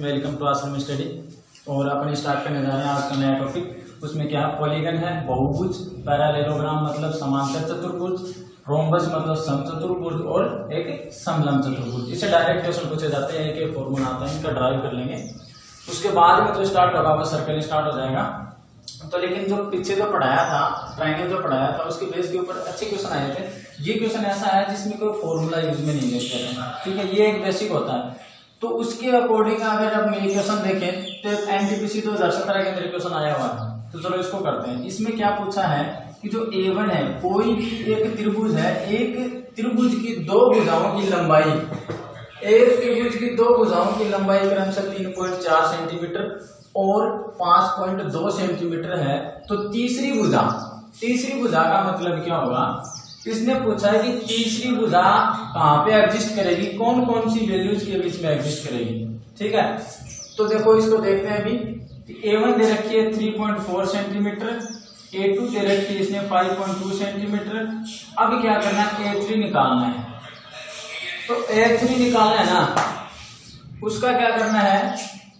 Welcome to आश्रम study. और अपन start करने जा रहे हैं आज का नया टॉपिक। उसमें क्या है, पॉलीगन है, बहुभुज, पैरालेलोग्राम मतलब समांतर चतुर्भुज, रोम्बस मतलब समचतुर्भुज और एक समलंब चतुर्भुज। इससे डायरेक्ट क्वेश्चन पूछे जाते हैं, एक फॉर्मूला आता है, इनका ड्राइव कर लेंगे। उसके बाद में जो स्टार्ट होगा वो सर्कल स्टार्ट हो जाएगा। तो लेकिन जो पीछे जो पढ़ाया था, ट्रायंगल जो पढ़ाया था, उसके बेस के ऊपर अच्छे क्वेश्चन आए थे। ये क्वेश्चन ऐसा है जिसमें कोई फॉर्मूला यूज में नहीं लेते हैं, ठीक है, ये एक बेसिक होता है। तो उसके अकॉर्डिंग अगर अब ये क्वेश्चन देखें तो एनटीपीसी 2017 के अंदर क्वेश्चन आया हुआ है। तो चलो इसको करते हैं। इसमें क्या पूछा है कि जो A1 है, कोई एक त्रिभुज है, एक त्रिभुज की दो भुजाओं की लंबाई, एक त्रिभुज की दो भुजाओं की लंबाई क्रमशः 3.4 सेंटीमीटर और 5.2 सेंटीमीटर है। तो तीसरी भुजा का मतलब क्या होगा? इसने पूछा है कि तीसरी भुजा कहाँ पे एग्जिस्ट करेगी, कौन कौन सी वैल्यूज के बीच में एग्जिस्ट करेगी, ठीक है। तो देखो इसको देखते हैं अभी। A1 दे रखी है 3.4 सेंटीमीटर, A2 दे रखी है इसने 5.2 सेंटीमीटर। अब क्या करना है, A3 निकालना है। तो A3 निकालना है ना, उसका क्या करना है,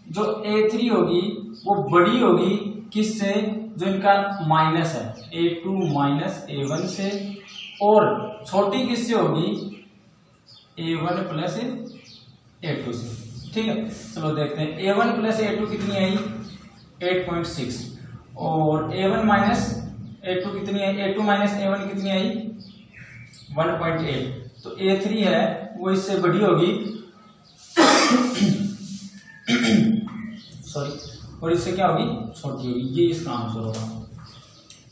जो A3 होगी वो बड़ी होगी किससे, जो इनका माइनस है A2 माइनस A1 से, और छोटी किससे होगी, A1 प्लस A2 से, ठीक है। चलो देखते हैं। A1 प्लस A2 कितनी आई, 8.6, और A1 माइनस A2 कितनी है, A2 माइनस A1 कितनी आई, 1.8। तो A3 है वो इससे बड़ी होगी सॉरी, और इससे क्या होगी, छोटी होगी। ये इसका आंसर होगा,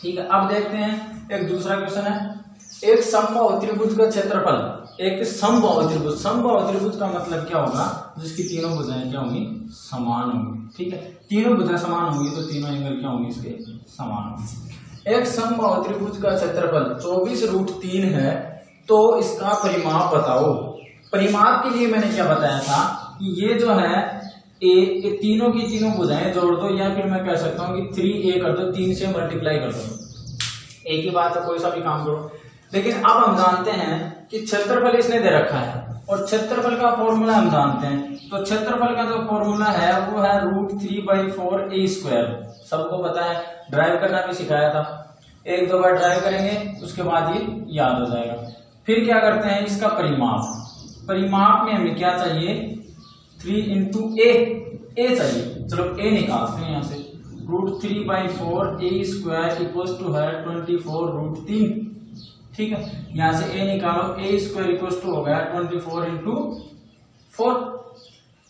ठीक है। अब देखते हैं एक दूसरा क्वेश्चन है। एक समबाहु त्रिभुज का क्षेत्रफल, एक समबाहु त्रिभुज का मतलब क्या होगा, जिसकी तीनों भुजाएं क्या होंगी, समान होंगी, ठीक है। तीनों भुजाएं समान होंगी तो तीनों एंगल क्या होंगे, इसके समान होंगे। एक समबाहु त्रिभुज का क्षेत्रफल 24√3 है, तो इसका परिमाप बताओ। परिमाप के लिए मैंने क्या बताया था कि ये जो है ए तीनों की तीनों भुजाएं जोड़ दो, या फिर मैं कह सकता हूँ कि 3a कर दो, 3 से मल्टीप्लाई कर दो, एक ही बात है, कोई सा भी काम करो। लेकिन अब हम जानते हैं कि क्षेत्रफल इसने दे रखा है और क्षेत्रफल का फॉर्मूला हम जानते हैं। तो क्षेत्रफल का जो फॉर्मूला है वो है √3/4a²। सबको पता है, ड्राइव करना भी सिखाया था। एक दो बार ड्राइव करेंगे उसके बाद ये याद हो जाएगा। फिर क्या करते हैं, इसका परिमाप में हमें क्या चाहिए, 3 × a चाहिए। चलो a निकालते हैं यहाँ से। √3/4a² इक्वल्स टू है 24√3, ठीक है। यहाँ से a निकालो, a² इक्वल्स टू हो गया 24 × 4।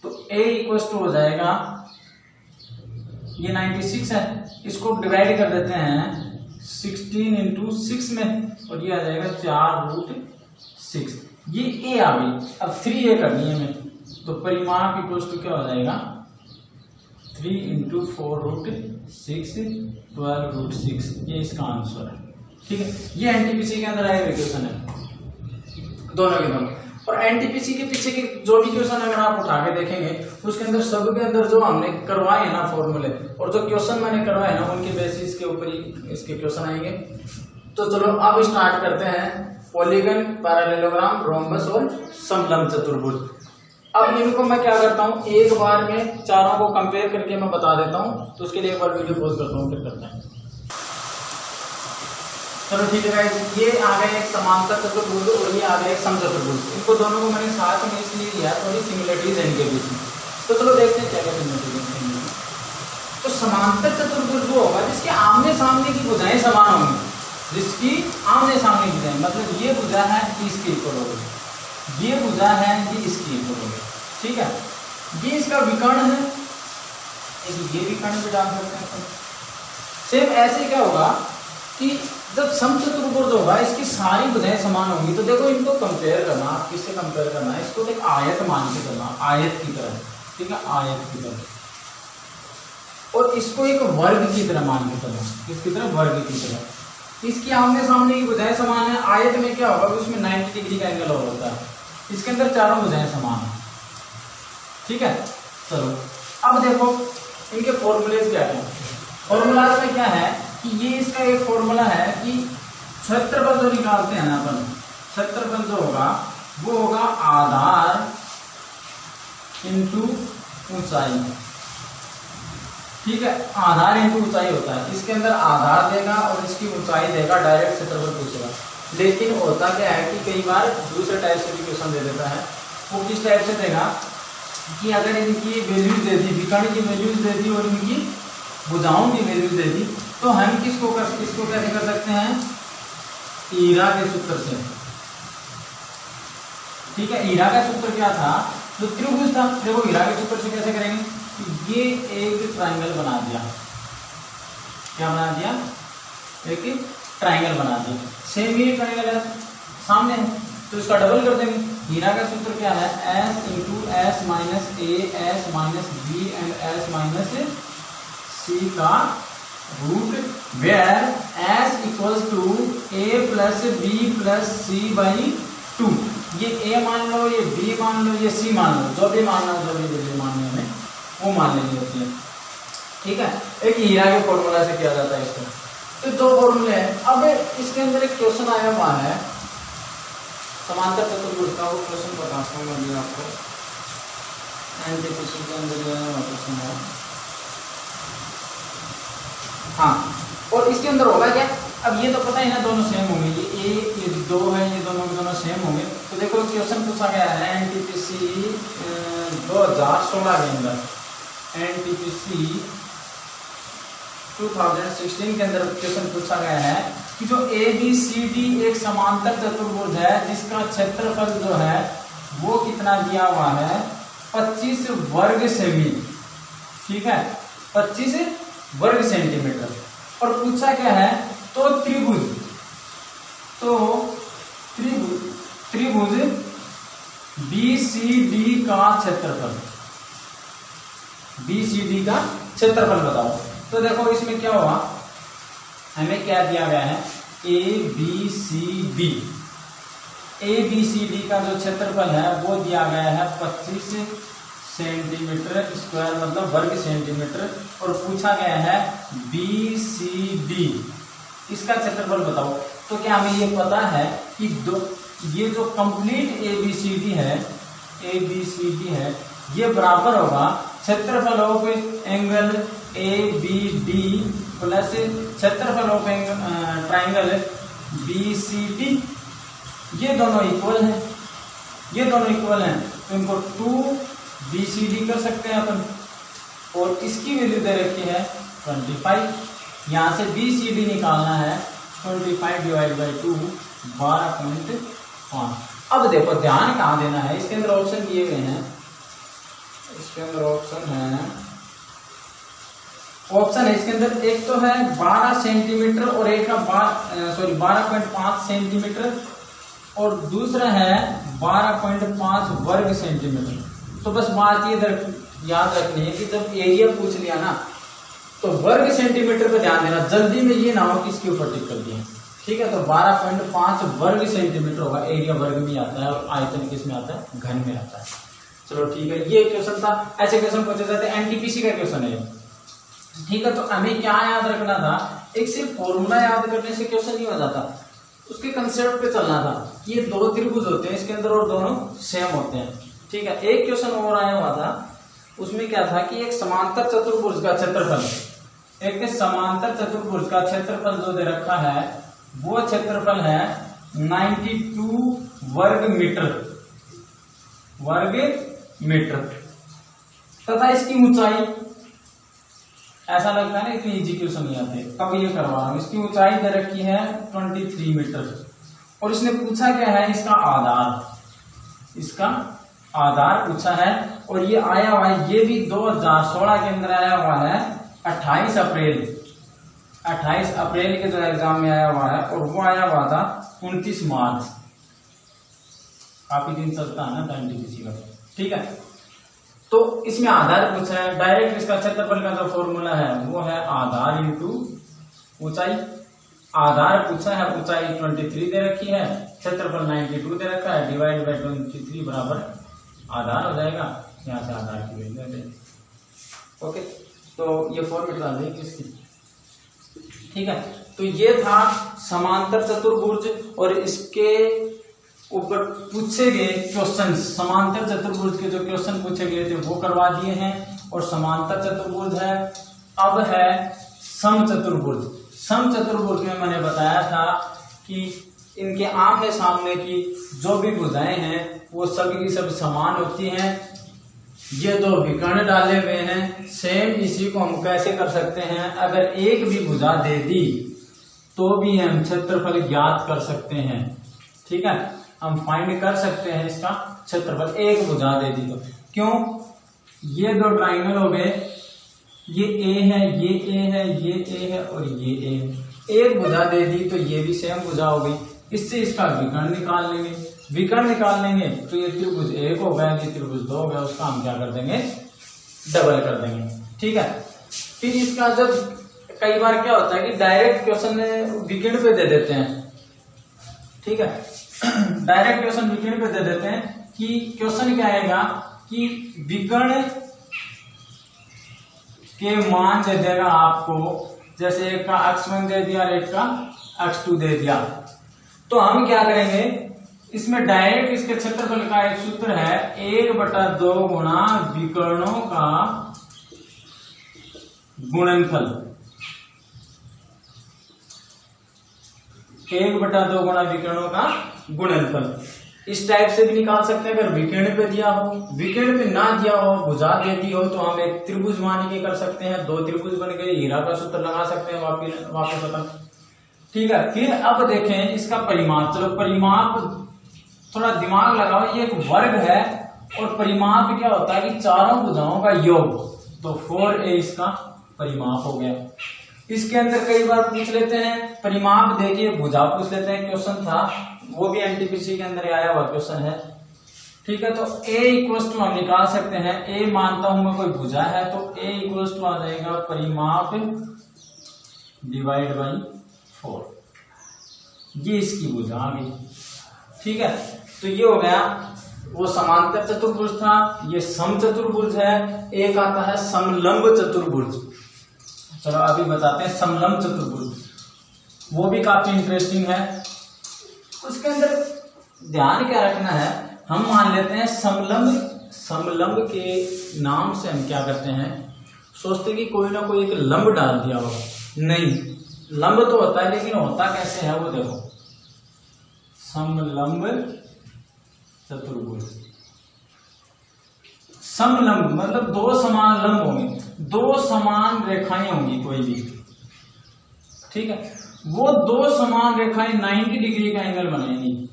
तो a इक्वल्स टू हो जाएगा, ये 96 है, इसको डिवाइड कर देते हैं 16 × 6 में, और ये आ जाएगा 4√6। ये a आ गई। अब 3a करनी है हमें, तो परिमाप इक्वल्स टू क्या हो जाएगा, 3 × 4√6 12√6। ये इसका आंसर है, ठीक है। ये एनटीपीसी के अंदर आए हुए क्वेश्चन है, दोनों के दोनों। और एनटीपीसी के पीछे के जो भी क्वेश्चन अगर आप उठा के देखेंगे, उसके अंदर सब के अंदर जो हमने करवाए हैं ना फॉर्मूले, और जो क्वेश्चन मैंने करवाए ना, उनके बेसिस के ऊपर ही इसके क्वेश्चन आएंगे। तो चलो अब स्टार्ट करते हैं। पॉलीगन, पैरालेलोग्राम, रोम्बस और समलंब चतुर्भुज। अब इनको मैं क्या करता हूँ, एक बार में चारों को कंपेयर करके मैं बता देता हूँ। तो उसके लिए एक बार वीडियो पॉज करता हूँ, फिर करते हैं। चलो ठीक है गाइस, ये आ गए एक समांतर चतुर्भुज और ये आ गए एक समचतुर्भुज। इनको दोनों को मैंने साथ में इसलिए लिया, थोड़ी सिमिलरिटीज है इनके बीच में। तो चलो देखते हैं क्या क्या सिमिलरिटीज है। तो समांतर चतुर्भुज वो होगा जिसके आमने सामने की भुजाएं समान होंगी, जिसकी आमने सामने की भुजाएं, मतलब ये भुजा है इसके इक्वल होगी, ये भुजा है ये इसकी इक्वल होगी, ठीक है। ये इसका विकर्ण है, ये विकर्ण भी डाल सकते हैं। सेम ऐसे क्या होगा कि जब समचतुर्भुज होगा, इसकी सारी भुजाएं समान होंगी। तो देखो इनको कंपेयर करना, किससे कंपेयर करना है, इसको एक आयत मान के करना, आयत की तरह, ठीक है, आयत की तरह। और इसको एक वर्ग की तरह मान के करना, किसकी तरह, वर्ग की तरह। इसकी आमने सामने की भुजाएं समान है। आयत में क्या होगा, उसमें 90 डिग्री का एंगल और होता है। इसके अंदर चारों भुजाएं समान है, ठीक है। चलो अब देखो इनके फॉर्मूले क्या है। फॉर्मूला में क्या है कि ये इसका एक फॉर्मूला है कि क्षेत्रफल जो निकालते हैं ना अपन, क्षेत्रफल जो होगा वो होगा आधार इंटू ऊंचाई, ठीक है, आधार इंटू ऊंचाई होता है। इसके अंदर आधार देगा और इसकी ऊंचाई देगा, डायरेक्ट क्षेत्रफल पूछेगा। लेकिन होता क्या है कि कई बार दूसरे टाइप से भी क्वेश्चन दे देता है। वो किस टाइप से देगा कि अगर इनकी वैल्यूज दे दी, विकर्ण की वैल्यूज दे दी और इनकी भुजाओं की वैल्यूज दे दी, तो हम इसको कैसे कर सकते हैं, ईरा के सूत्र से, ठीक है। ईरा का सूत्र क्या था, जो त्रिभुज था, देखो ईरा के सूत्र से कैसे करेंगे, ये एक ट्रायंगल बना दिया, क्या बना दिया, एक ट्रायंगल बना दिया, सेम ये ट्रायंगल है सामने है, तो इसका डबल कर देंगे। हीरा का सूत्र क्या है, s into S minus A S minus B and S minus C का root, where s equals to a plus B plus C by 2। ये a मान लो, ये b मान लो, ये c मान लो, जो भी मानना हो, जो भी वैल्यू माननी है हमें वो मान लेनी होती है, ठीक है। एक हीरा के फॉर्मूला से किया जाता है इसको। तो दो फॉर्मूले हैं। अब इसके अंदर एक क्वेश्चन आया हुआ है समांतर चतुर्भुज का, वो क्वेश्चन बताता हूँ मैं आपको। एनटीपीसी के अंदर जो है क्वेश्चन है, हाँ, और इसके अंदर होगा क्या, अब ये तो पता है ना दोनों सेम होंगे, ये एक ये दो है, ये दोनों सेम होंगे। तो देखो क्वेश्चन पूछा गया है एनटीपीसी 2016 के अंदर, एनटीपीसी 2016 के अंदर क्वेश्चन पूछा गया है कि जो ABCD एक समांतर चतुर्भुज है जिसका क्षेत्रफल जो है वो कितना दिया हुआ है, 25 वर्ग सेमी, ठीक है, 25 वर्ग सेंटीमीटर। और पूछा क्या है, तो त्रिभुज BCD का क्षेत्रफल, BCD का क्षेत्रफल बताओ। तो देखो इसमें क्या हुआ, हमें क्या दिया गया है, ABCD का जो क्षेत्रफल है वो दिया गया है 25 सेंटीमीटर स्क्वायर, मतलब वर्ग सेंटीमीटर। और पूछा गया है BCD, इसका क्षेत्रफल बताओ। तो क्या हमें ये पता है कि ये जो कंप्लीट ABCD है ये बराबर होगा क्षेत्रफल ऑफ एंगल ABD प्लस क्षेत्रफल ऑफ ट्रायंगल BCD। ये दोनों इक्वल हैं, तो इनको 2BCD कर सकते हैं अपन। और इसकी वैल्यू दे रखी है 25, यहाँ से BCD निकालना है 25 डिवाइड बाई 2 12.5। अब देखो ध्यान कहाँ देना है, इसके अंदर ऑप्शन दिए गए हैं, इसके अंदर ऑप्शन है इसके अंदर एक तो है 12 सेंटीमीटर और एक का 12.5 सेंटीमीटर और दूसरा है 12.5 वर्ग सेंटीमीटर। तो बस बात ये याद रखनी है कि जब एरिया पूछ लिया ना तो वर्ग सेंटीमीटर पे ध्यान देना, जल्दी में ये ना हो कि इसके ऊपर टिक कर दिया, ठीक है। तो 12.5 वर्ग सेंटीमीटर होगा, एरिया वर्ग में आता है और आयतन किस में आता है, घन में आता है। चलो ठीक है, ये क्वेश्चन था, ऐसे क्वेश्चन पूछे जाते हैं, एनटीपीसी का क्वेश्चन है, ठीक है। तो हमें क्या याद रखना था, एक सिर्फ फॉर्मूला याद करने से क्वेश्चन नहीं हो जाता, उसके कंसेप्ट पे चलना था कि ये दो त्रिभुज होते हैं इसके अंदर और दोनों सेम होते हैं, ठीक है। एक क्वेश्चन और आया हुआ था, उसमें क्या था कि एक समांतर चतुर्भुज का क्षेत्रफल, जो दे रखा है वो क्षेत्रफल है 92 वर्ग मीटर तथा इसकी ऊंचाई, ऐसा लगता है ना इतनी इजी क्वेश्चन नहीं आते, कब ये करवा रहा हूं। इसकी ऊंचाई दे रखी है 23 मीटर और इसने पूछा क्या है, इसका आधार पूछा है। और ये आया हुआ है, ये भी 2016 के अंदर आया हुआ है, 28 अप्रैल के जो एग्जाम में आया हुआ है, और वो आया हुआ था 29 मार्च, काफी दिन चलता है ना एनटीपीसी का, ठीक है। तो इसमें आधार पूछा है, डायरेक्ट इसका क्षेत्रफल का जो फॉर्मूला है वो है आधार इंटू ऊंचाई। आधार पूछा है, ऊंचाई 23 दे रखी है, क्षेत्रफल 92 दे रखा है, डिवाइड बाई 23 बराबर आधार हो जाएगा, यहाँ से आधार की वैल्यू आ जाएगी। ओके, तो ये फॉर्मेट डाल देंगे इसकी, ठीक है। तो ये था समांतर चतुर्भुज और इसके ऊपर पूछे गए क्वेश्चन, समांतर चतुर्भुज के जो क्वेश्चन पूछे गए थे वो करवा दिए हैं। और समांतर चतुर्भुज है, अब है समचतुर्भुज। समचतुर्भुज में मैंने बताया था कि इनके आमने सामने की जो भी भुजाएं हैं वो सभी की सब समान होती हैं। ये दो विकर्ण डाले हुए हैं, सेम इसी को हम कैसे कर सकते हैं, अगर एक भी भुजा दे दी तो भी हम क्षेत्रफल ज्ञात कर सकते हैं। ठीक है, हम फाइंड कर सकते हैं इसका क्षेत्रफल, एक भुजा दे दी तो। क्यों? ये दो ट्राइंगल हो गए, ये ए है, ये ए है, ये ए है और ये ए है। एक भुजा दे दी तो ये भी सेम भुजा हो गई। इससे इसका विकर्ण निकाल लेंगे, विकर्ण निकाल लेंगे तो ये त्रिभुज 1 हो गया, ये त्रिभुज 2 हो गया, उसका हम क्या कर देंगे, डबल कर देंगे। ठीक है, फिर इसका जब कई बार क्या होता है कि डायरेक्ट क्वेश्चन विकर्ण पे दे देते हैं। ठीक है, डायरेक्ट क्वेश्चन विकर्ण पे दे देते हैं कि क्वेश्चन क्या आएगा कि विकर्ण के मान दे देगा आपको, जैसे एक का x1 दे दिया और एक का x2 दे दिया, तो हम क्या करेंगे, इसमें डायरेक्ट इसके क्षेत्रफल का एक सूत्र है 1/2 गुणा विकर्णों का गुणनफल। 1/2 गुणा विकर्णों का गुणनफल। इस टाइप से भी निकाल सकते हैं, अगर विकर्ण पे दिया हो, विकर्ण पे ना दिया हो, भुजा दे दी हो, तो हम एक त्रिभुज मान के कर सकते हैं। 2 त्रिभुज बन गए, हीरा का सूत्र लगा सकते हैं वापस अपन। ठीक है, फिर अब देखें इसका परिमाप। चलो परिमाप थोड़ा दिमाग लगाओ, ये एक वर्ग है और परिमाप क्या होता है कि चारों भुजाओं का योग, तो 4a इसका परिमाप हो गया। इसके अंदर कई बार पूछ लेते हैं परिमाप, देखिए भुजा पूछ लेते हैं, क्वेश्चन था वो भी एनटीपीसी के अंदर आया हुआ क्वेश्चन है। ठीक है, तो a इक्वल टू हम निकाल सकते हैं, a मानता हूं मैं कोई भुजा है, तो a इक्वल टू आ जाएगा परिमाप डिवाइड बाई 4, ये इसकी भुजा आ गई। ठीक है, तो ये हो गया वो समांतर चतुर्भुज था, ये समचतुर्भुज है। एक आता है समलंब चतुर्भुज। चलो अभी बताते हैं समलंब चतुर्भुज, वो भी काफी इंटरेस्टिंग है। उसके अंदर ध्यान क्या रखना है, हम मान लेते हैं समलंब के नाम से हम क्या करते हैं, सोचते कि कोई ना कोई एक लंब डाल दिया होगा। नहीं, लंब तो होता है लेकिन होता कैसे है वो देखो, समलंब चतुर्भुज। समलंब मतलब 2 समान लंब होंगे, 2 समान रेखाएं होंगी कोई भी। ठीक है, वो 2 समान रेखाएं 90 डिग्री का एंगल बनाएंगी।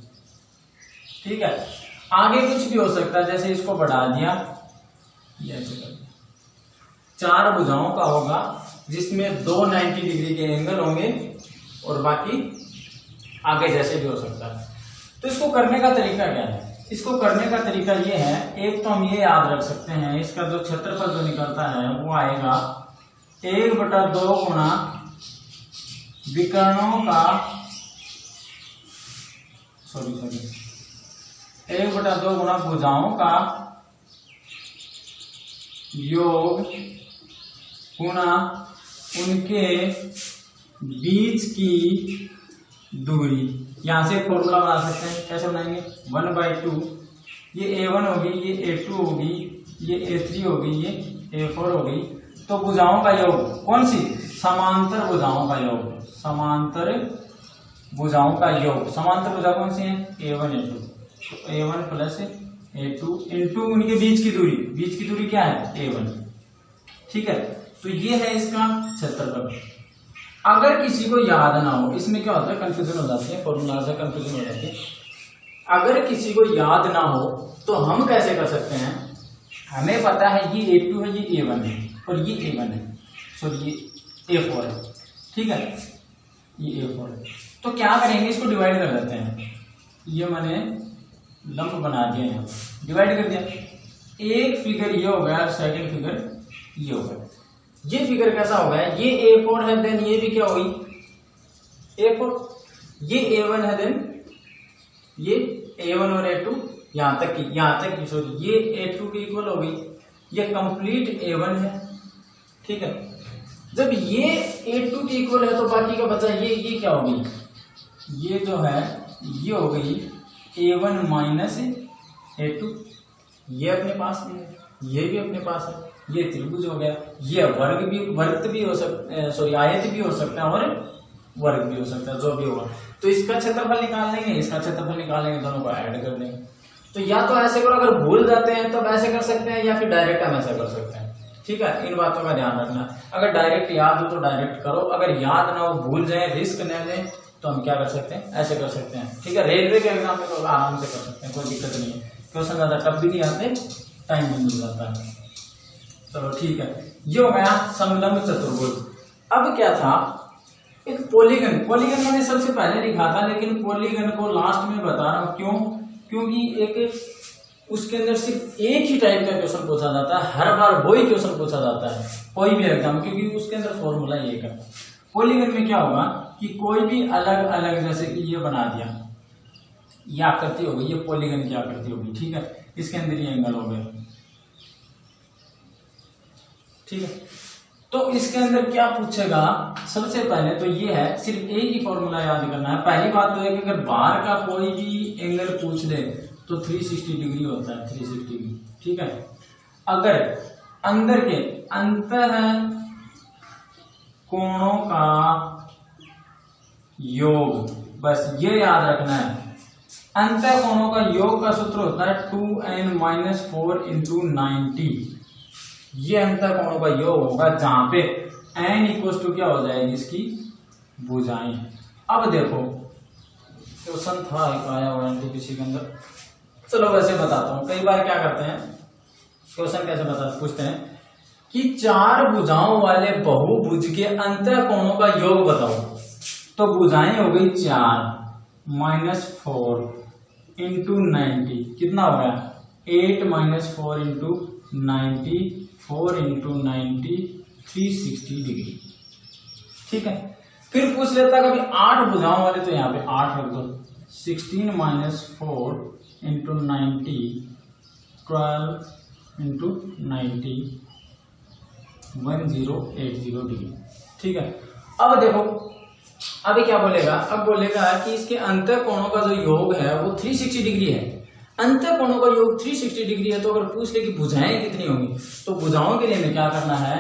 ठीक है, आगे कुछ भी हो सकता है, जैसे इसको बढ़ा दिया, ये 4 भुजाओं का होगा जिसमें 2 90 डिग्री के एंगल होंगे और बाकी आगे जैसे भी हो सकता है। तो इसको करने का तरीका क्या है, इसको करने का तरीका ये है, एक तो हम ये याद रख सकते हैं, इसका जो क्षेत्रफल जो निकलता है वो आएगा 1/2 गुणा विकर्णों का 1/2 गुणा भुजाओं का योग गुणा उनके बीच की दूरी। यहां से फॉर्मूला बना सकते हैं, कैसे बनाएंगे, 1/2, ये a1 होगी, ये a2 होगी, ये a3 होगी, ये a4 होगी। तो भुजाओं का योग कौन सी, समांतर भुजाओं का योग, समांतर भुजाओं का योग। समांतर भुजा कौन सी है, a1 a2, तो a1 प्लस a2 इंटू उनके बीच की दूरी, बीच की दूरी क्या है a1। ठीक है, तो ये है इसका क्षेत्रफल। अगर किसी को याद ना हो, इसमें क्या होता है कंफ्यूजन हो जाती है, फॉर्मूला से कंफ्यूजन हो जाती है। अगर किसी को याद ना हो तो हम कैसे कर सकते हैं, हमें पता है ये a2 है, ये a1 है और ये a1 है, सॉरी ये a4 है। ठीक है, ये a4 है, तो क्या करेंगे, इसको डिवाइड कर देते हैं। ये मैंने लंब बना दिया, यहाँ डिवाइड कर दिया। एक फिगर ये हो गया, सेकंड फिगर ये हो गया। ये फिगर कैसा हो गया, ये a4 है, देन ये भी क्या होगी a4, ये a1 है, देन ये a1 और a2 यहां तक की सॉरी ये a2 के इक्वल हो गई, ये कंप्लीट a1 है। ठीक है, जब ये a2 के इक्वल है तो बाकी का बचा ये क्या होगी, ये जो है ये हो गई A1 माइनस A2, ये अपने पास में है, ये भी अपने पास है, ये त्रिभुज हो गया, ये वर्ग भी हो सकता, सॉरी आयत भी हो सकता है और वर्ग भी हो सकता है, जो भी होगा। तो इसका क्षेत्रफल निकाल लेंगे, इसका क्षेत्रफल निकाल लेंगे, दोनों को ऐड कर देंगे। तो या तो ऐसे करो, अगर भूल जाते हैं तब ऐसे कर सकते हैं, या फिर डायरेक्ट हम ऐसा कर सकते हैं। ठीक है, इन बातों का ध्यान रखना। अगर डायरेक्ट याद हो तो डायरेक्ट करो, अगर याद ना हो, भूल जाए, रिस्क न लें, तो हम क्या कर सकते हैं, ऐसे कर सकते हैं। ठीक है, रेलवे के एग्जाम में तो आराम से कर सकते हैं, कोई दिक्कत नहीं है। क्वेश्चन ज्यादा टफ भी नहीं आते, टाइम भी मिल जाता है। चलो ठीक है, ये हो गया समलंब चतुर्भुज। अब क्या था, एक पॉलीगन। पॉलीगन मैंने सबसे पहले लिखा था, लेकिन पॉलीगन को लास्ट में बता रहा हूं। क्यों? क्योंकि एक उसके अंदर सिर्फ एक ही टाइप का क्वेश्चन पूछा जाता है, हर बार वही क्वेश्चन पूछा जाता है कोई भी एग्जाम, क्योंकि उसके अंदर फॉर्मूला एक है। पॉलीगन में क्या होगा कि कोई भी अलग अलग, जैसे कि ये बना दिया, ये आकृति होगी, ये पॉलीगन की आकृति होगी। ठीक है, इसके अंदर ये एंगल हो गया। ठीक है, तो इसके अंदर क्या पूछेगा, सबसे पहले तो ये है, सिर्फ एक ही फॉर्मूला याद करना है। पहली बात तो है कि अगर बाहर का कोई भी एंगल पूछ ले तो 360 डिग्री होता है, 360 डिग्री। ठीक है, अगर अंदर के अंतः कोणों का योग, बस ये याद रखना है, अंतः कोणों का योग का सूत्र होता है 2n-4 × 90। ये अंतर कोणों का योग होगा, जहां पे n इक्वल टू क्या हो जाएगी, इसकी भुजाएं। अब देखो क्वेश्चन था एक आया हुआ है किसी के अंदर, चलो वैसे बताता हूं। कई बार क्या करते हैं, क्वेश्चन कैसे पूछते हैं कि चार भुजाओं वाले बहुभुज के अंतर कोणों का योग बताओ। तो भुजाएं हो गई 4 -4 × 90, कितना हो गया 8 - 4 × 90, 4 × 90, 360 डिग्री। ठीक है, फिर पूछ लेता कभी 8 भुजाओं वाले, तो यहाँ पे 8 रख दो, 16 - 4 × 90, 12 × 90, 1080 डिग्री। ठीक है, अब देखो अभी क्या बोलेगा, अब बोलेगा कि इसके अंतर कोणों का जो योग है वो 360 डिग्री है। अंतर कोणों का योग 360 डिग्री है, तो अगर पूछ ले कि भुजाएं कितनी होंगी, तो भुजाओं के लिए हमें क्या करना है,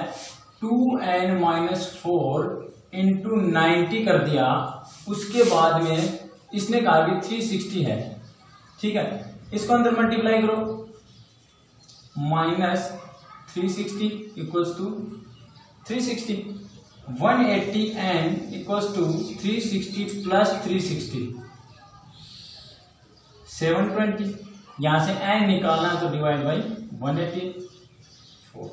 2n-4 × 90 कर दिया। उसके बाद में इसने कहा कि 360 है। ठीक है, इसको अंदर मल्टीप्लाई करो, -360 = 360, 180n = 360 + 360, 720। यहां से n निकालना है तो डिवाइड बाई 184।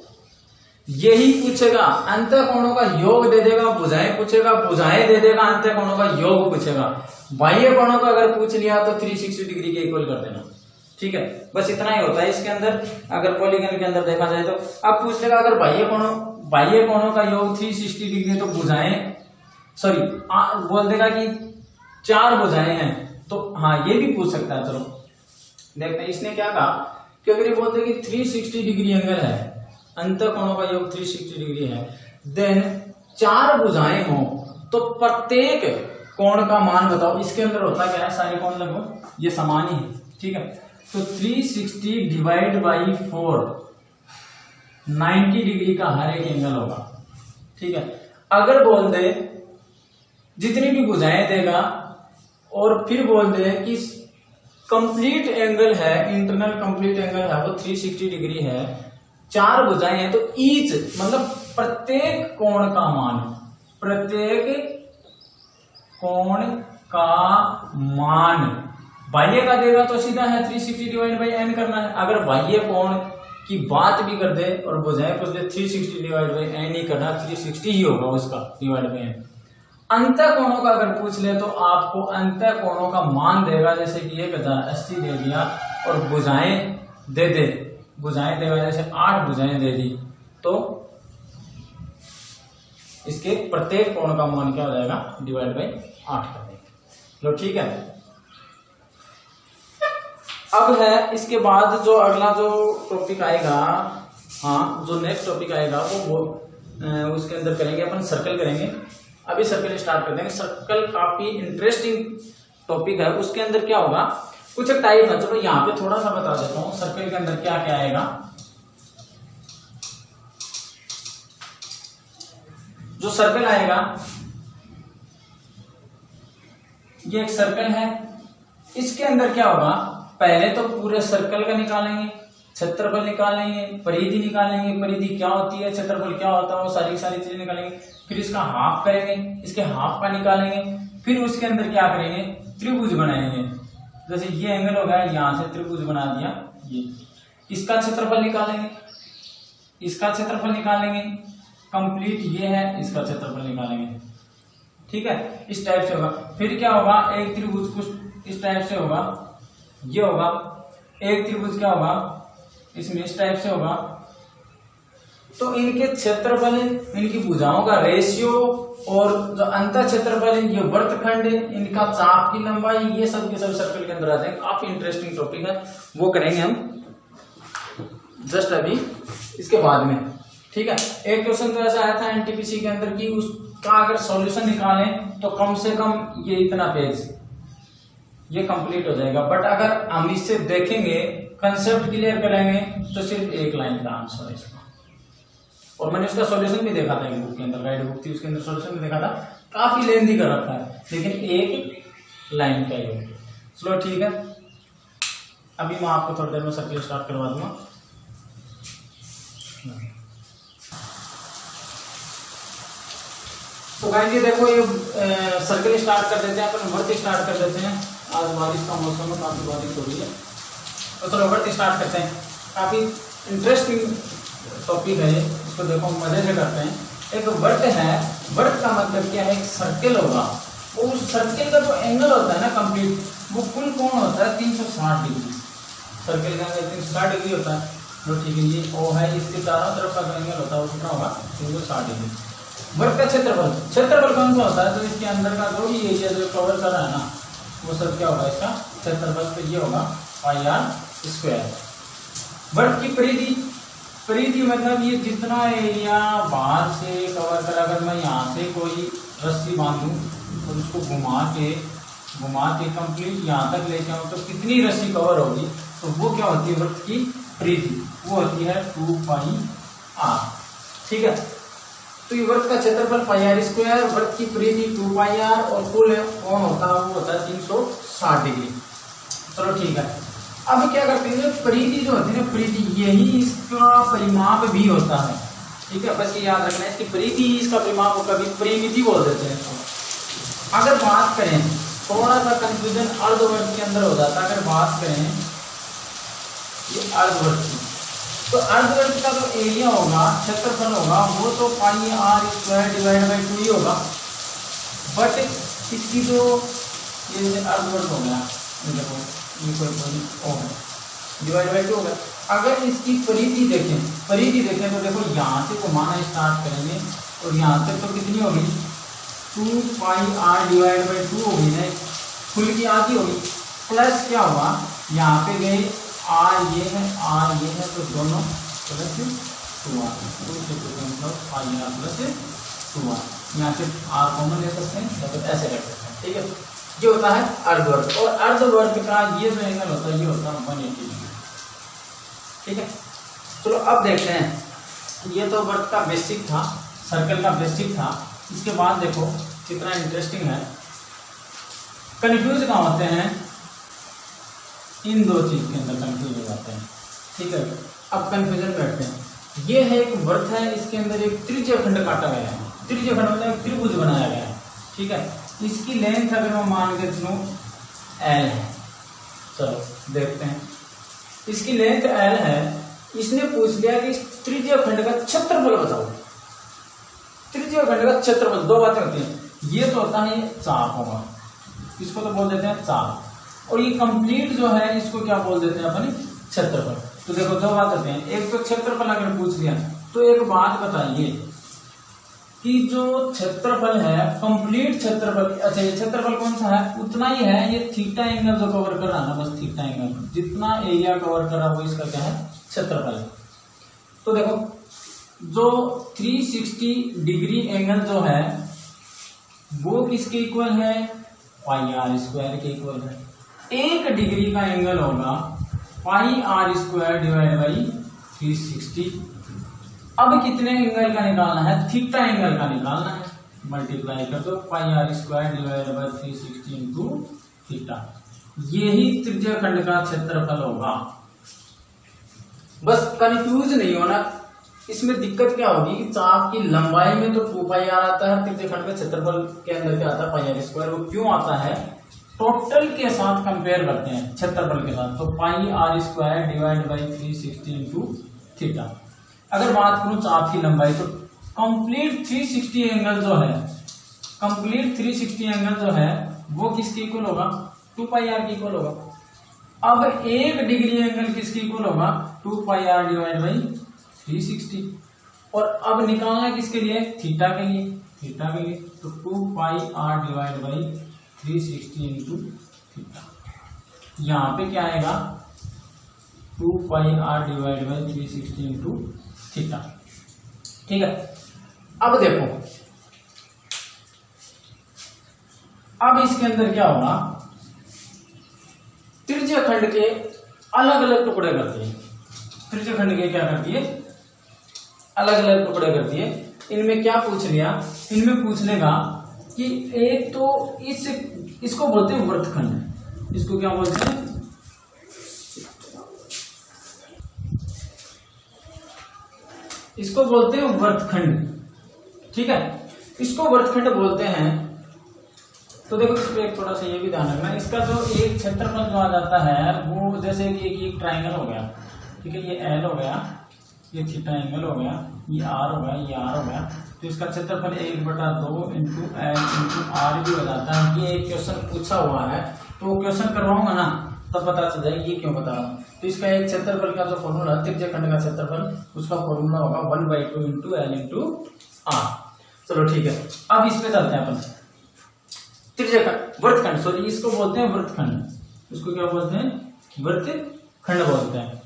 यही पूछेगा, अंतर कोणों का योग दे देगा, भुजाएं पूछेगा, भुजाएं दे देगा, अंतर कोणों का योग पूछेगा। बाह्य कोणों का अगर पूछ लिया तो 360 डिग्री के इक्वल कर देना। ठीक है, बस इतना ही होता है इसके अंदर। अगर पॉलीगन के अंदर देखा जाए तो अब पूछ लेगा अगर बाह्य कोणों का योग 360 डिग्री, तो भुजाएं सॉरी बोल देगा कि 4 भुजाएं हैं, तो हाँ ये भी पूछ सकता है। चलो देखते हैं इसने क्या कहा, कि अगर ये बोलते कि 360 डिग्री एंगल है, अंतर कोणों का योग 360 डिग्री है, देन 4 भुजाएं हो, तो प्रत्येक कोण का मान बताओ। इसके अंदर होता क्या है, सारे कोण लगभग ये समान ही है। ठीक है, तो 360 डिवाइड बाई 4, 90 डिग्री का हर एक एंगल होगा। ठीक है, अगर बोल दे जितनी भी भुजाएं देगा और फिर बोल दे कि कंप्लीट एंगल है, इंटरनल कंप्लीट एंगल है वो 360 डिग्री है, 4 भुजाएं हैं, तो ईच मतलब प्रत्येक कोण का मान, प्रत्येक कोण का मान बाह्य का देगा तो सीधा है 360 डिवाइड बाई n करना है। अगर बाह्य कोण की बात भी कर दे और भुजाएं पूछ दे 360 डिवाइड बाई n ही करना, 360 ही होगा उसका डिवाइड बाई n। अंतर कोणों का अगर पूछ ले तो आपको अंतर कोणों का मान देगा, जैसे कि 1080 दे दिया और भुजाएं देगा जैसे 8 भुजाएं दे दी, तो इसके प्रत्येक कोण का मान क्या हो जाएगा, डिवाइड बाई 8 कर देंगे। लो ठीक है, अब है इसके बाद जो अगला जो टॉपिक आएगा, हाँ जो नेक्स्ट टॉपिक आएगा वो उसके अंदर करेंगे अपन सर्कल करेंगे। अभी सर्कल स्टार्ट कर देंगे। सर्कल काफी इंटरेस्टिंग टॉपिक है। उसके अंदर क्या होगा कुछ टाइप है। चलो यहाँ पे थोड़ा सा बता देता हूँ सर्कल के अंदर क्या क्या आएगा। जो सर्कल आएगा, ये एक सर्कल है, इसके अंदर क्या होगा, पहले तो पूरे सर्कल का निकालेंगे, क्षेत्रफल निकालेंगे, परिधि निकालेंगे, परिधि क्या होती है, क्षेत्रफल क्या होता है, वो सारी चीजें निकालेंगे। फिर इसका हाफ करेंगे, इसके हाफ का निकालेंगे, फिर उसके अंदर क्या करेंगे, त्रिभुज बनाएंगे। जैसे ये एंगल हो गया, यहां से त्रिभुज बना दिया, ये इसका क्षेत्रफल निकालेंगे, इसका क्षेत्रफल निकालेंगे, कंप्लीट ये है, इसका क्षेत्रफल निकालेंगे। ठीक है, इस टाइप से होगा। फिर क्या होगा, एक त्रिभुज कुछ इस टाइप से होगा, ये होगा एक त्रिभुज, क्या होगा इसमें इस टाइप से होगा। तो इनके क्षेत्रफल, इनकी भुजाओं का रेशियो और जो अंतर क्षेत्रफल, ये वर्तखंड, इनका चाप की लंबाई, ये सब के सब सर्कल के अंदर आ जाएंगे। काफी इंटरेस्टिंग टॉपिक है, वो करेंगे हम जस्ट अभी इसके बाद में। ठीक है, एक क्वेश्चन तो ऐसा आया था एनटीपीसी के अंदर कि उसका अगर सॉल्यूशन निकालें तो कम से कम ये इतना पेज ये कंप्लीट हो जाएगा। बट अगर हम इससे देखेंगे, कंसेप्ट क्लियर करेंगे, तो सिर्फ एक लाइन का आंसर है इसका। और मैंने उसका सॉल्यूशन भी देखा था, एक बुक के अंदर, गाइड बुक थी, उसके अंदर सॉल्यूशन भी देखा था। काफी लेंथी कर रखा है, लेकिन एक लाइन का ही है। चलो ठीक है, अभी मैं आपको थोड़ी देर में सर्कल स्टार्ट करवा दूंगा। तो गाइस ये देखो, ये सर्कल स्टार्ट कर देते हैं, अपन वर्क स्टार्ट कर देते हैं। आज बारिश का मौसम है, काफी बारिश हो रही है, तो चलो वर्क स्टार्ट करते हैं। काफी इंटरेस्टिंग टॉपिक है, इसको देखो मजे से करते हैं। एक वर्क है, वर्क का मतलब क्या है, एक सर्कल होगा, और उस सर्कल का जो एंगल होता है ना कंप्लीट, वो कुल कोण होता है 360 डिग्री। सर्कल का एंगल 360 डिग्री होता है। तो ठीक है, ये ओ है, इसके चारों तरफ का जो एंगल होता है वो कितना होगा, 360 डिग्री। वर्क का क्षेत्रफल, क्षेत्रफल कौन सा होता है, तो इसके अंदर का जो भी एरिया जो कवर कर रहा है ना, वो सब क्या होगा इसका क्षेत्रफल। तो ये होगा पाई आर स्क्वायर। वर्क की परिधि, परिधि मतलब ये जितना एरिया बाहर से कवर कर, अगर मैं यहाँ से कोई रस्सी बांधूं और उसको घुमा के कंप्लीट यहाँ तक लेके आऊँ, तो कितनी रस्सी कवर होगी, तो वो क्या होती है वर्क की परिधि, वो होती है 2 पाई आर। ठीक है, तो ये वर्क का क्षेत्रफल पाई आर स्क्वायर, वर्क की परिधि 2 पाई आर, और कुल कोण होता है वो होता है 360 डिग्री। चलो ठीक है, अब क्या करते हैं, परिधि जो होती है ना, परिधि यही इसका परिमाप भी होता है। ठीक है, बस ये याद रखना है, इसकी परिधि ही इसका परिमाप होगा, कभी परिमिति बोल देते हैं इसको। अगर बात करें, थोड़ा सा कंफ्यूजन अर्धवर्ग के अंदर हो जाता है। अगर बात करें ये अर्धवर्ग की, तो अर्धवर्ग का जो एरिया होगा, क्षेत्रफल होगा, वो तो pi are square divide by 2 ही होगा। बट इसकी जो ये अर्धवर्ग हो गया, देखो ये कोई डिवाइड बाई 2 होगा। अगर इसकी परिधि देखें तो देखो यहाँ से घुमाना स्टार्ट करेंगे और यहाँ तक तो कितनी होगी, 2 पाई आर डिवाइड बाई 2 होगी ना, फुल की आधी होगी। प्लस क्या हुआ, यहाँ पे गए आर ये है, तो दोनों प्लस 2 आर, मतलब पाई आर प्लस 2 आर। यहाँ से आर कॉमन ले सकते हैं, या तो ऐसे रख सकते हैं। ठीक है, ये होता है अर्धवर्ग। और अर्धवर्ग का ये जो एंगल होता है, ये होता है 180 डिग्री। ठीक है, चलो अब देखते हैं। ये तो वर्ग का बेसिक था, सर्कल का बेसिक था। इसके बाद देखो कितना इंटरेस्टिंग है। कंफ्यूज कहाँ होते हैं, इन दो चीज के अंदर कंफ्यूज हो जाते हैं। ठीक है, अब कंफ्यूजन बैठते हैं। ये है एक वर्ग है, इसके अंदर एक त्रिज्य खंड काटा गया है। त्रिज्य खंड मतलब एक त्रिभुज बनाया गया है। ठीक है, इसकी लेंथ अगर मैं मान के चलूं एल है, चलो देखते हैं। इसकी लेंथ एल है, इसने पूछ लिया कि त्रिज्य खंड का क्षेत्रफल बताओ। त्रिज्य खंड का क्षेत्रफल, दो बातें होती हैं, ये तो होता है चाप होगा, इसको तो बोल देते हैं चाप, और ये कंप्लीट जो है इसको क्या बोल देते हैं अपन, क्षेत्रफल। तो देखो दो बात होते हैं, एक तो क्षेत्रफल अगर पूछ लिया, तो एक बात बताइए कि जो क्षेत्रफल है, कंप्लीट क्षेत्रफल, अच्छा ये क्षेत्रफल कौन सा है, उतना ही है, ये थीटा एंगल जो कवर कर रहा है ना, बस थीटा एंगल जितना एरिया कवर कर रहा है वो इसका क्या है, क्षेत्रफल है। तो देखो जो 360 डिग्री एंगल जो है वो किसके इक्वल है, पाई आर स्क्वायर के इक्वल है। 1 डिग्री का एंगल होगा pi are square divide by 360। अब कितने एंगल का निकालना है? थीटा एंगल का निकालना है। मल्टीप्लाई कर दो, pi are square divide by 360 into theta. यही त्रिज्या खंड का क्षेत्रफल होगा। बस कंफ्यूज नहीं होना। इसमें दिक्कत क्या होगी कि चाप की लंबाई में तो 2 पाई आर आता है, त्रिज्या खंड में क्षेत्रफल के अंदर क्या आता है? पाई आर स्क्वायर। वो क्यों आता है? टोटल के साथ कंपेयर करते हैं क्षेत्रफल के साथ। तो pi are square divide by 360 into theta. अगर बात करूं चाप की लंबाई, तो कंप्लीट 360 एंगल जो है, कंप्लीट 360 एंगल जो है वो किसके इक्वल होगा? 2 पाई आर के इक्वल होगा। अब 1 डिग्री एंगल किसके इक्वल होगा? 2 पाई आर डिवाइड बाई 360। और अब निकालना किसके लिए? थीटा के लिए। थीटा के लिए तो 2 pi R divide by 360 into theta. यहाँ पे क्या आएगा? 2 pi R divide by 360 into theta. ठीक है। अब देखो, अब इसके अंदर क्या होगा? त्रिज्या खंड के अलग अलग टुकड़े करती है। त्रिज्या खंड के क्या करती है? अलग अलग टुकड़े करती है। इनमें क्या पूछ लिया? इनमें पूछ लेगा कि एक तो इसको बोलते हैं वृत्तखंड। इसको क्या बोलते हैं? इसको बोलते हैं वृत्तखंड। ठीक है, इसको वृत्तखंड बोलते हैं। तो देखो, इस पे एक थोड़ा सा ये भी ध्यान रखना, इसका जो एक क्षेत्रफल जो आ जाता है वो जैसे कि एक ट्राइंगल हो गया। ठीक है, ये एल हो गया, ये थीटा एंगल हो गया, ये आर हो गया, ये आर हो गया। तो इसका क्षेत्रफल 1/2 इंटू एल इंटू आर भी हो जाता है। ये एक क्वेश्चन पूछा हुआ है, तो क्वेश्चन करवाऊंगा ना तब पता चल जाएगा ये क्यों बता रहा हूँ। तो इसका एक क्षेत्रफल का जो फॉर्मूला, त्रिज्या खंड का क्षेत्रफल, उसका फॉर्मूला होगा 1/2 इंटू एल इंटू आर। चलो ठीक है, अब इस पे चलते हैं अपन। त्रिज्या खंड, वृत्तखंड, सॉरी इसको बोलते हैं वृत्तखंड। इसको क्या बोलते हैं? वृत्तखंड बोलते हैं।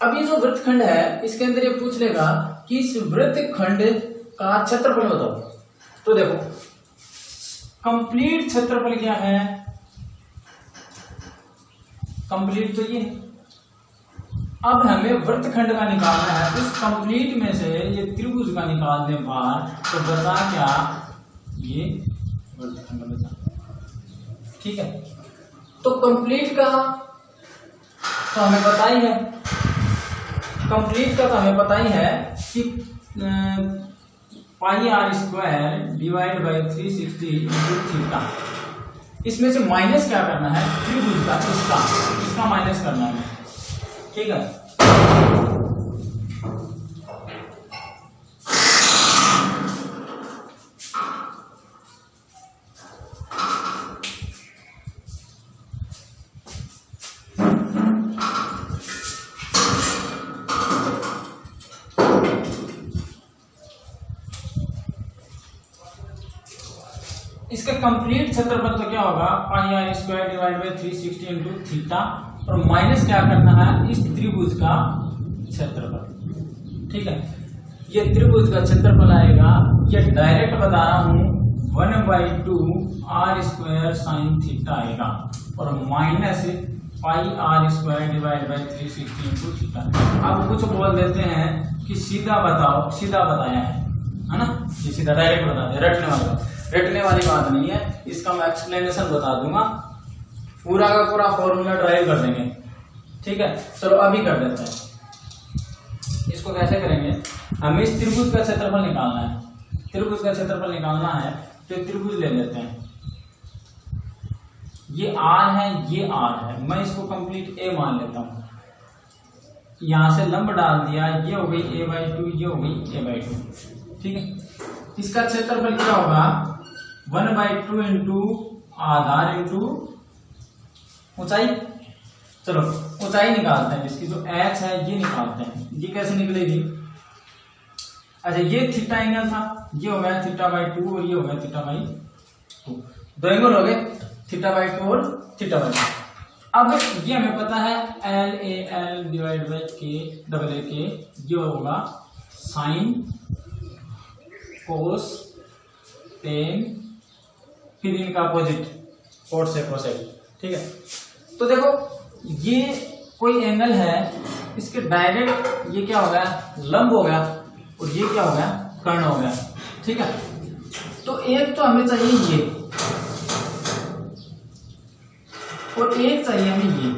अब ये जो वृत्तखंड है, इसके अंदर ये पूछ लेगा कि इस वृत्तखंड का क्षेत्रफल बताओ। तो देखो, कंप्लीट क्षेत्रफल क्या है? कंप्लीट तो ये। अब हमें वृत्तखंड का निकालना है। इस कंप्लीट में से ये त्रिभुज का निकाल दें बाहर, तो बचा क्या? ये वृत्तखंड बचा। ठीक है, तो कंप्लीट का तो हमें पता ही है, कंप्लीट का तो हमें पता ही है कि pi are square divide by 360 into theta. इसमें से माइनस क्या करना है? त्रिभुज का, इसका माइनस करना है। ठीक है, इसका कंप्लीट क्षेत्रफल तो क्या होगा? Pi are square divide by 360 into theta. और माइनस क्या करना है? इस त्रिभुज का क्षेत्रफल। ठीक है, ये त्रिभुज का क्षेत्रफल आएगा, ये डायरेक्ट बता रहा हूं, 1/2 आर स्क्वायर साइन थीटा आएगा। और minus pi are square divide by 360 into theta. अब कुछ बोल देते हैं कि सीधा बताओ, सीधा बताया है ना? ये सीधा डायरेक्ट बता दे, रटने वाली बात नहीं है। इसका मैं एक्सप्लेनेशन बता दूंगा, पूरा का पूरा फॉर्मूला ड्राइव कर देंगे। ठीक है, चलो अभी कर देते हैं। इसको कैसे करेंगे? हमें इस त्रिभुज का क्षेत्रफल निकालना है। त्रिभुज का क्षेत्रफल निकालना है तो त्रिभुज ले लेते हैं। ये आर है, ये आर है, मैं इसको कंप्लीट ए मान लेता हूं। यहां से लंब डाल दिया, ये हो गई a/2, ये हो गई a/2। ठीक है, इसका क्षेत्रफल क्या होगा? 1/2 इंटू आधार इंटू ऊंचाई। चलो ऊंचाई निकालते हैं, इसकी जो h है ये निकालते हैं। ये कैसे निकलेगी? अच्छा, ये थीटा एंगल था, ये हो गया θ/2 और ये हो गया θ/2। दो एंगल हो गए, θ/2 और θ/2। अब ये हमें पता है LAL डिवाइड बाई K ये होगा साइन कोस टेन, फिर इनका अपोजिट कोट से कोसेक। ठीक है, तो देखो ये कोई एंगल है, इसके डायरेक्ट ये क्या हो गया, लंब हो गया, और ये क्या हो गया, कर्ण हो गया। ठीक है, तो एक तो हमें चाहिए ये, और एक चाहिए हमें ये।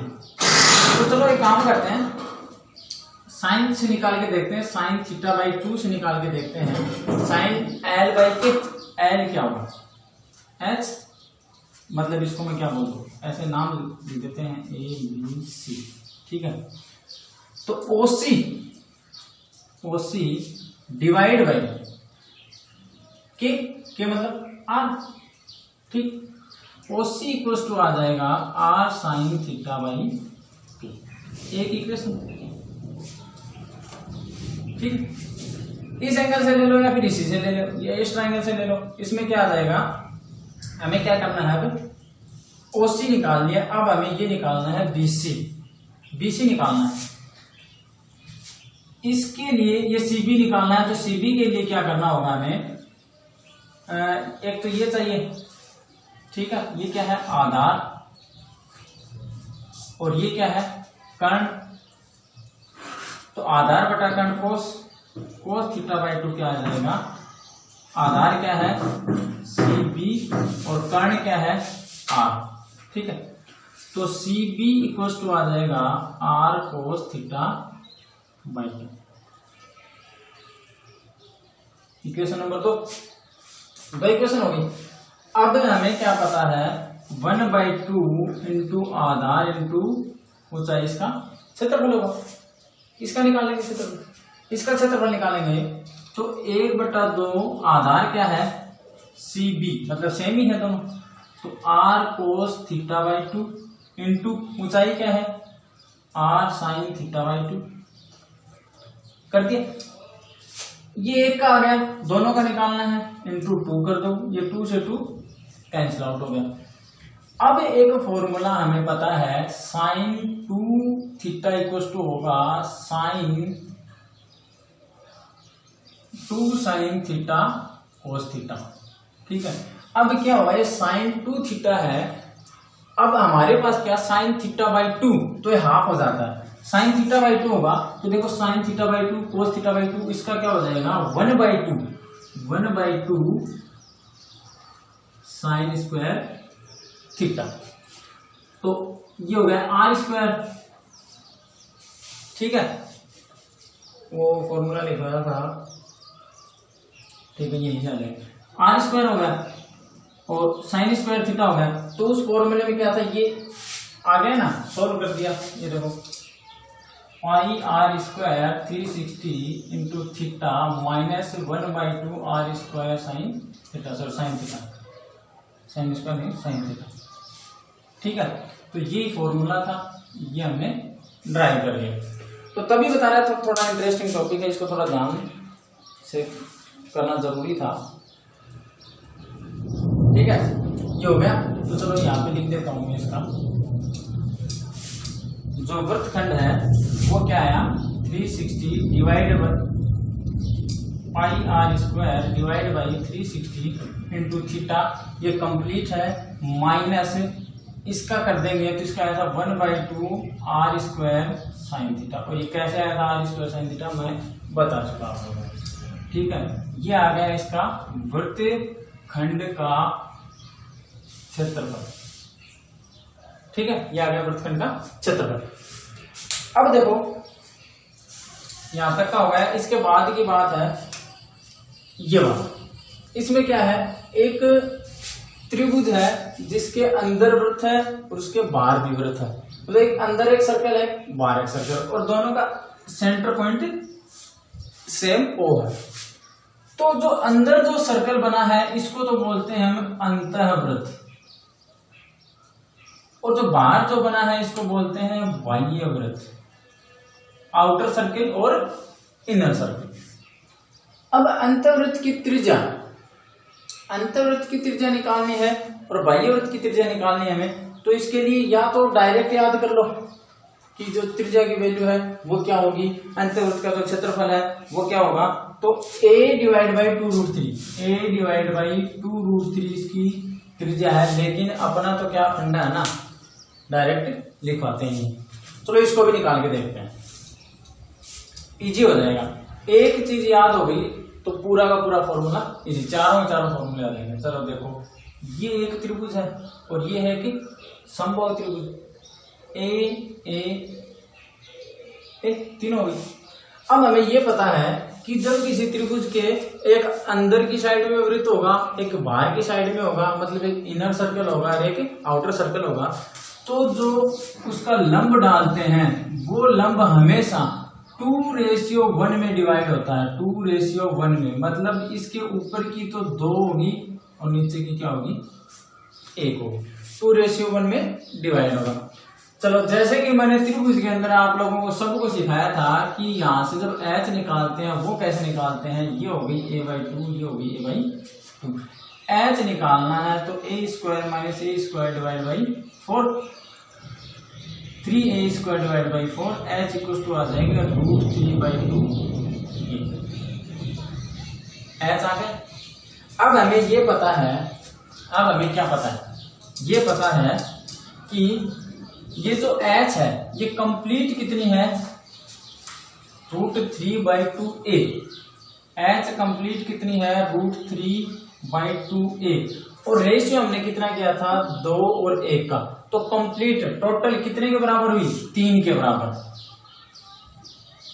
तो चलो एक काम करते हैं, साइन से निकाल के देखते हैं, साइन थीटा बाई 2 से निकाल के देखते हैं। साइन एल बाई के, एल क्या होगा, एच, मतलब इसको मैं क्या बोल दूं, ऐसे नाम लिख देते हैं ए बी सी। ठीक है, तो ओसी, ओसी डिवाइड बाई के मतलब आर। ठीक, ओसी इक्वल टू आ जाएगा आर साइन थीटा बाई 2, एक इक्वेशन। ठीक, इस एंगल से ले लो या फिर इसी से ले लो, या इस ट्रायंगल से ले लो। इसमें क्या आ जाएगा, हमें क्या करना है, अब ओसी निकाल लिया, अब हमें ये निकालना है बीसी, बीसी निकालना है। इसके लिए ये सीबी निकालना है, तो सीबी के लिए क्या करना होगा हमें, एक तो ये चाहिए। ठीक है, ये क्या है, आधार, और ये क्या है, कर्ण। तो आधार बटा कर्ण कोस, कोस थीटा बाई 2 क्या आ जाएगा, आधार क्या है सी बी और कर्ण क्या है आर। ठीक है, तो सी बी इक्वल टू आ जाएगा r cos theta by 2। Equation number 2 equation होगी। अब हमें क्या पता है, 1/2 इंटू आधार इंटू ऊंचाई, इसका क्षेत्रफल होगा। इसका निकालेंगे क्षेत्रफल, इसका क्षेत्रफल निकालेंगे तो 1/2 आधार क्या है सी बी, मतलब सेम ही है दोनों, तो r cos theta by 2 into ऊंचाई क्या है आर साइन थीटा बाई 2 कर दिया। ये एक का आ गया, दोनों का निकालना है, इंटू 2 कर दो, ये 2 से 2 कैंसिल आउट हो गया। अब एक फॉर्मूला हमें पता है, साइन 2 थीटा इक्वल टू होगा sine 2 sine theta cos theta. ठीक है, अब क्या होगा, ये साइन 2 थीटा है, अब हमारे पास क्या साइन थीटा बाई 2, तो ये हाफ हो जाता है, साइन थीटा बाई 2 होगा, तो देखो sine theta by 2 cos theta by 2, इसका क्या हो जाएगा 1/2 साइन स्क्वायर थीटा, तो ये हो गया आर स्क्वायर। ठीक है, वो फॉर्मूला लिखवाया था, ठीक है, यही आ जाएगा, आर स्क्वायर हो गया और साइन स्क्वायर थीटा हो गया। तो उस फॉर्मूले में क्या था, ये आ गया ना, सॉल्व कर दिया। ये देखो pi are square 360 into theta minus 1/2 R square sine theta, sorry sine theta, sine square नहीं साइन थीटा। ठीक है, तो ये फॉर्मूला था, ये हमने ड्राइव कर लिया। तो तभी बता रहा था, थोड़ा इंटरेस्टिंग टॉपिक है, इसको थोड़ा ध्यान से करना जरूरी था। ठीक है, ये हो गया। तो चलो यहाँ पे लिख देता हूं मैं, इसका जो वृत्तखंड है वो क्या आया 360 divide pi are square divide by 360 into theta, ये कंप्लीट है, माइनस इसका कर देंगे तो इसका आया था 1/2 आर स्क्वायर साइन थीटा, और ये कैसे आया था आर स्क्वायर साइन थीटा मैं बता चुका हूँ। ठीक है, ये आ गया इसका वृत्तखंड का क्षेत्रफल। ठीक है, ये आ गया वृत्तखंड का क्षेत्रफल। अब देखो यहां तक का हो गया, इसके बाद की बात है ये वाला, इसमें क्या है, एक त्रिभुज है जिसके अंदर वृत्त है और उसके बाहर भी वृत्त है, तो एक अंदर एक सर्कल है, बाहर एक सर्कल, और दोनों का सेंटर पॉइंट सेम ओ है। तो जो अंदर जो सर्कल बना है इसको तो बोलते हैं हम अंतःवृत्त, और जो बाहर जो बना है इसको बोलते हैं बाह्य वृत्त, आउटर सर्किल और इनर सर्किल। अब अंतर्वृत्त की त्रिज्या, अंतर्वृत्त की त्रिज्या निकालनी है और बाह्य वृत्त की त्रिज्या निकालनी है हमें, तो इसके लिए या तो डायरेक्ट याद कर लो कि जो त्रिज्या की वैल्यू है वो क्या होगी, अंतर्वृत्त का जो क्षेत्रफल है वो क्या होगा, तो a divide by 2√3, a divide by 2√3 इसकी त्रिज्या है। लेकिन अपना तो क्या फंडा है ना, डायरेक्ट लिखवाते हैं। चलो इसको भी निकाल के देखते हैं, इजी हो जाएगा। एक चीज याद हो गई तो पूरा का पूरा फॉर्मूला इजी, चारों फॉर्मूले आ जाएंगे। चलो देखो, ये एक त्रिभुज है और ये है कि समबाहु त्रिभुज ए तीन हो गई। अब हमें ये पता है कि जब किसी त्रिभुज के एक अंदर की साइड में वृत्त होगा, एक बाहर की साइड में होगा, मतलब एक इनर सर्कल होगा और एक आउटर सर्कल होगा, तो जो उसका लंब डालते हैं वो लंब हमेशा 2:1 में डिवाइड होता है। 2:1 में, मतलब इसके ऊपर की तो 2 होगी और नीचे की क्या होगी, 1 होगी। 2:1 में डिवाइड होगा। चलो, जैसे कि मैंने त्रिभुज के अंदर आप लोगों को सबको सिखाया था कि यहाँ से जब h निकालते हैं वो कैसे निकालते हैं, ये हो गई a/2, ये हो गई a/2। h निकालना है तो a² - a² divide by 4, 3a² divide by 4, h equal to आ जाएगा √3/2। h आ गया। अब हमें ये पता है, अब हमें क्या पता है, ये पता है कि ये जो h है ये कंप्लीट कितनी है, √3/2a। h कंप्लीट कितनी है, √3/2a। और रेशियो हमने कितना किया था, 2 और 1 का, तो कंप्लीट टोटल कितने के बराबर हुई, 3 के बराबर।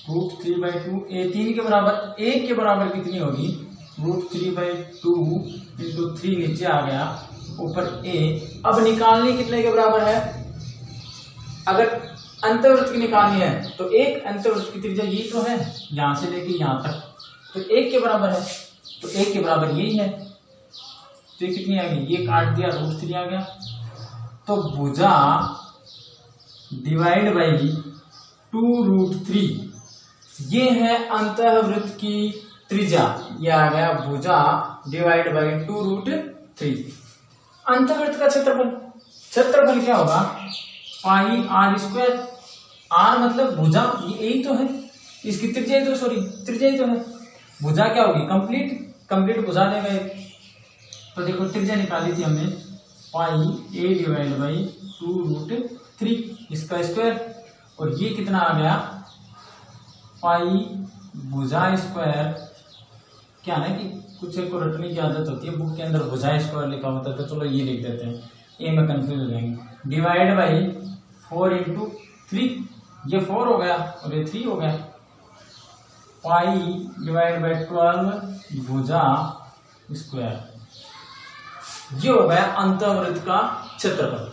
√3/2a 3 के बराबर, 1 के बराबर कितनी होगी, √3/2 × 3 नीचे आ गया, ऊपर a। अब निकालनी कितने के बराबर है, अगर अंतर्वृत्त की निकालनी है तो एक अंतर्वृत्त की त्रिज्या यही तो है, यहां से लेके यहां तक, तो 1 के बराबर है, तो 1 के बराबर यही है। तो ये कितनी आ गई, ये काट दिया, √3 आ गया। तो भुजा डिवाइड बाई 2√3, ये है अंतःवृत्त की त्रिज्या, ये आ गया भुजा डिवाइड बाई 2√3। अंतःवृत्त का क्षेत्रफल, क्षेत्रफल क्या होगा, πr²। r मतलब भुजा, ये यही तो है, इसकी त्रिज्या ही तो, सॉरी त्रिज्या ही तो है। भुजा क्या होगी, कंप्लीट भुजा देगा। तो देखो त्रिज्या निकाली थी हमने, πa डिवाइड बाई 2√3, इसका स्क्वायर, और ये कितना आ गया, पाई भुजा स्क्वायर। क्या है कि कुछ को रटने की आदत होती है, बुक के अंदर भुजा स्क्वायर लिखा होता है, तो चलो ये लिख देते हैं, ए में कंफ्यूज हो जाएंगे। डिवाइड बाई 4 × 3, ये 4 हो गया और ये 3 हो गया। पाई डिवाइड बाई 12 भुजा स्क्वायर, ये हो गया अंतःवृत्त का क्षेत्रफल।